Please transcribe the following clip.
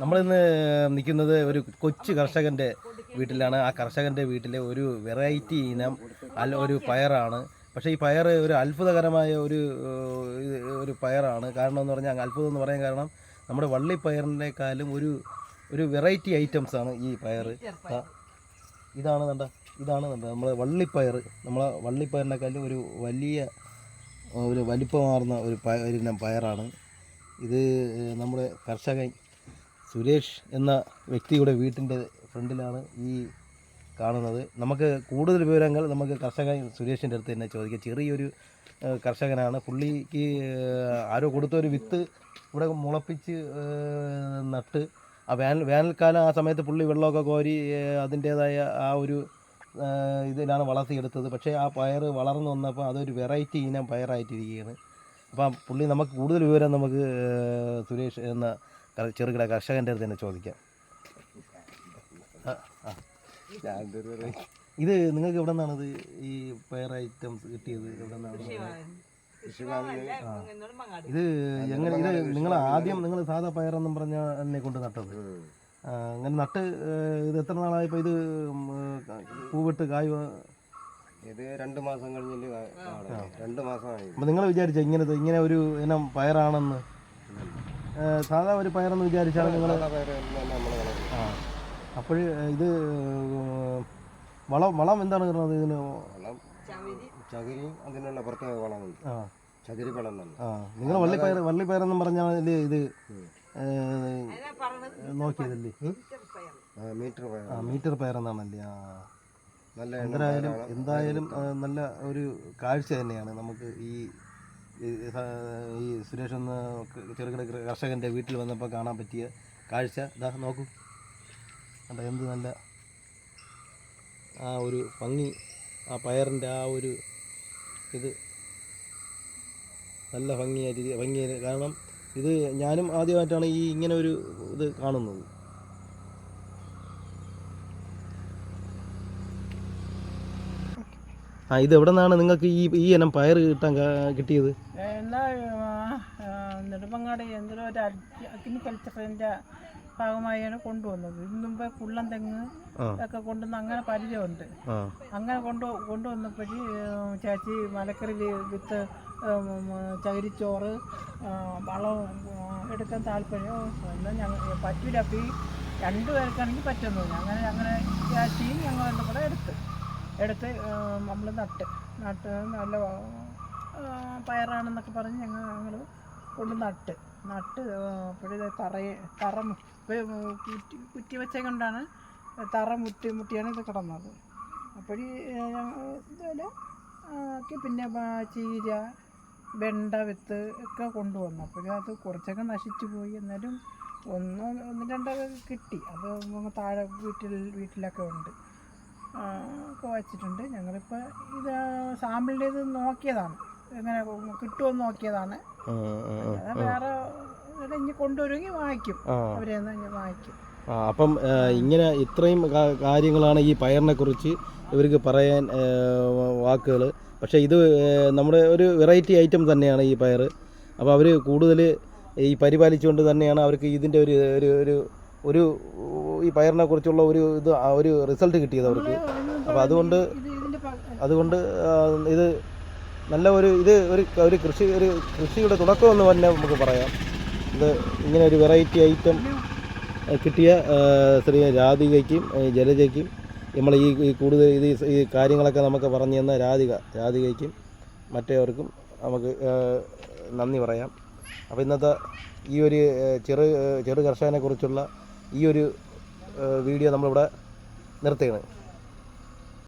നമ്മളിന്ന് നിൽക്കുന്നത് ഒരു കൊച്ചു കർഷകൻ്റെ വീട്ടിലാണ്. ആ കർഷകൻ്റെ വീട്ടിലെ ഒരു വെറൈറ്റി ഇനം ഒരു പയറാണ്. പക്ഷേ ഈ പയർ ഒരു അത്ഭുതകരമായ ഒരു പയറാണ്. കാരണം എന്ന് പറഞ്ഞാൽ അത്ഭുതം എന്ന് പറയാൻ കാരണം നമ്മുടെ വള്ളിപ്പയറിനേക്കാളും ഒരു വെറൈറ്റി ഐറ്റംസാണ് ഈ പയർ. ഇതാണ് നമ്മുടെ വള്ളിപ്പയർ. നമ്മളെ വള്ളിപ്പയറിനേക്കാളും ഒരു വലിപ്പമാർന്ന ഒരു ഇനം പയറാണ് ഇത്. നമ്മുടെ കർഷകൻ സുരേഷ് എന്ന വ്യക്തിയുടെ വീട്ടിൻ്റെ ഫ്രണ്ടിലാണ് ഈ കാണുന്നത്. നമുക്ക് കൂടുതൽ വിവരങ്ങൾ നമുക്ക് കർഷകൻ സുരേഷിൻ്റെ അടുത്ത് തന്നെ ചോദിക്കാം. ചെറിയൊരു കർഷകനാണ്. പുള്ളിക്ക് ആരോ കൊടുത്തൊരു വിത്ത് ഇവിടെ മുളപ്പിച്ച് നട്ട് വേനൽക്കാലം ആ സമയത്ത് പുള്ളി വെള്ളമൊക്കെ കോരി അതിൻ്റേതായ ആ ഒരു ഇതിലാണ് വളർത്തിയെടുത്തത്. പക്ഷേ ആ പയർ വളർന്നു വന്നപ്പോൾ അതൊരു വെറൈറ്റി ഇനം പയറായിട്ടിരിക്കുകയാണ്. അപ്പം പുള്ളി നമുക്ക് കൂടുതൽ വിവരം നമുക്ക് സുരേഷ് എന്ന ചെറുകിട കർഷകൻ്റെ അടുത്ത് തന്നെ ചോദിക്കാം. ഇത് നിങ്ങൾക്ക് എവിടെ നിന്നാണ് ഈ പയർ ഐറ്റംസ് കിട്ടിയത്? എവിടെ നിന്നാണ് ഇത്? നിങ്ങൾ ആദ്യം സാധാ പയറെന്നും പറഞ്ഞ എന്നെ കൊണ്ട് നട്ടത്? അങ്ങനെ നട്ട് ഇത് എത്ര നാളായപ്പോൾ ഇത് പൂവിട്ട് കായ്? ഇത് 2 മാസം കഴിഞ്ഞിട്ട് 2 മാസമായി. അപ്പം നിങ്ങൾ വിചാരിച്ച ഇങ്ങനെ ഒരു ഇനം പയറാണെന്ന്? സാധാ ഒരു പയറെന്ന് വിചാരിച്ചാണ് നിങ്ങൾ? അപ്പോൾ ഇത് വളം എന്താണ് കിട്ടുന്നത് ഇതിന്? ചകിരി അതിനുള്ള പ്രത്യേക വളമുണ്ട്. ചകിരി വളം തന്നെ. നിങ്ങൾ വള്ളിപ്പയറെന്നും പറഞ്ഞാൽ ഇത് നോക്കിയതല്ലേ? മീറ്റർ പയറെന്നാണല്ലേ? എന്തായാലും നല്ല ഒരു കാഴ്ച തന്നെയാണ് നമുക്ക് ഈ സുരേഷ് എന്ന ചെറുകിട കർഷകൻ്റെ വീട്ടിൽ വന്നപ്പോൾ കാണാൻ പറ്റിയ കാഴ്ച. ഇതാ നോക്കൂ, അല്ല എന്ത് നല്ല ആ ഒരു ഭംഗി, ആ പയറിൻ്റെ ആ ഒരു ഇത് നല്ല ഭംഗിയായി. കാരണം ഇത് ഞാനും ആദ്യമായിട്ടാണ് ഇങ്ങനെ ഒരു ഇത് കാണുന്നത്. ഇത് എവിടെ നിന്നാണ് നിങ്ങൾക്ക് ഈ ഇനം പയർ കിട്ടിയത്? നെടുമങ്ങാട് എന്തൊരു അഗ്രികൾച്ചറിൻ്റെ ഭാഗമായാണ് കൊണ്ടുവന്നത്. ഇതിന് മുമ്പേ കുള്ളൻ തെങ്ങ് ഒക്കെ കൊണ്ടുവന്ന് അങ്ങനെ പരിചയമുണ്ട്. അങ്ങനെ കൊണ്ടുവന്നപ്പോഴേ ചേച്ചി മലക്കറി വിത്ത് ചകിരിച്ചോറ് വളം എടുക്കാൻ താല്പര്യം ഞങ്ങൾ പറ്റൂല. അപ്പോൾ ഈ 2 പേർക്കാണെങ്കിൽ പറ്റുന്നില്ല. അങ്ങനെ ചേച്ചിയും ഞങ്ങളെല്ലാം കൂടെ എടുത്ത് നമ്മൾ നട്ട് നല്ല പയറാണെന്നൊക്കെ പറഞ്ഞ് ഞങ്ങൾ കൊണ്ട് നട്ട് അപ്പോഴേ തറ കുറ്റി വെച്ച കൊണ്ടാണ് തറ മുട്ടിയാണ് ഇത് കിടന്നത്. അപ്പോഴേ ഇതുപോലെ പിന്നെ ചീര വെണ്ട വിത്ത് ഒക്കെ കൊണ്ടുവന്നു. അപ്പോഴും അത് കുറച്ചൊക്കെ നശിച്ചു പോയി. എന്നാലും ഒന്ന് രണ്ടൊക്കെ കിട്ടി. അത് താഴെ വീട്ടിലൊക്കെ ഉണ്ട് ഒക്കെ വച്ചിട്ടുണ്ട്. ഞങ്ങളിപ്പോൾ ഇത് സാമ്പിളിൻ്റെ ഇത് നോക്കിയതാണ്, എങ്ങനെ കിട്ടുമെന്ന് നോക്കിയതാണ്. വേറെ ഇനി കൊണ്ടുവരുമെങ്കിൽ വാങ്ങിക്കും, അവരെന്ന് വാങ്ങിക്കും. അപ്പം ഇങ്ങനെ ഇത്രയും കാര്യങ്ങളാണ് ഈ പയറിനെ കുറിച്ച് ഇവർക്ക് പറയാൻ വാക്കുകൾ. പക്ഷേ ഇത് നമ്മുടെ ഒരു വെറൈറ്റി ഐറ്റം തന്നെയാണ് ഈ പയർ. അപ്പോൾ അവർ കൂടുതൽ ഈ പരിപാലിച്ചുകൊണ്ട് തന്നെയാണ് അവർക്ക് ഇതിൻ്റെ ഒരു ഈ പയറിനെ കുറിച്ചുള്ള ഒരു റിസൾട്ട് കിട്ടിയത് അവർക്ക്. അപ്പോൾ അതുകൊണ്ട് ഇത് നല്ല ഒരു കൃഷിയുടെ തുടക്കമെന്ന് തന്നെ നമുക്ക് പറയാം. ഇത് ഇങ്ങനെ ഒരു വെറൈറ്റി ഐറ്റം കിട്ടിയ ശ്രീ രാധികയ്ക്കും ജലജയ്ക്കും നമ്മൾ ഈ കൂടുതൽ ഈ കാര്യങ്ങളൊക്കെ നമുക്ക് പറഞ്ഞു തന്ന രാധികയ്ക്കും മറ്റേവർക്കും നമുക്ക് നന്ദി പറയാം. അപ്പോൾ ഇന്നത്തെ ഈ ഒരു ചെറു കർഷകനെ കുറിച്ചുള്ള ഈ ഒരു വീഡിയോ നമ്മളിവിടെ നിർത്തുകയാണ്.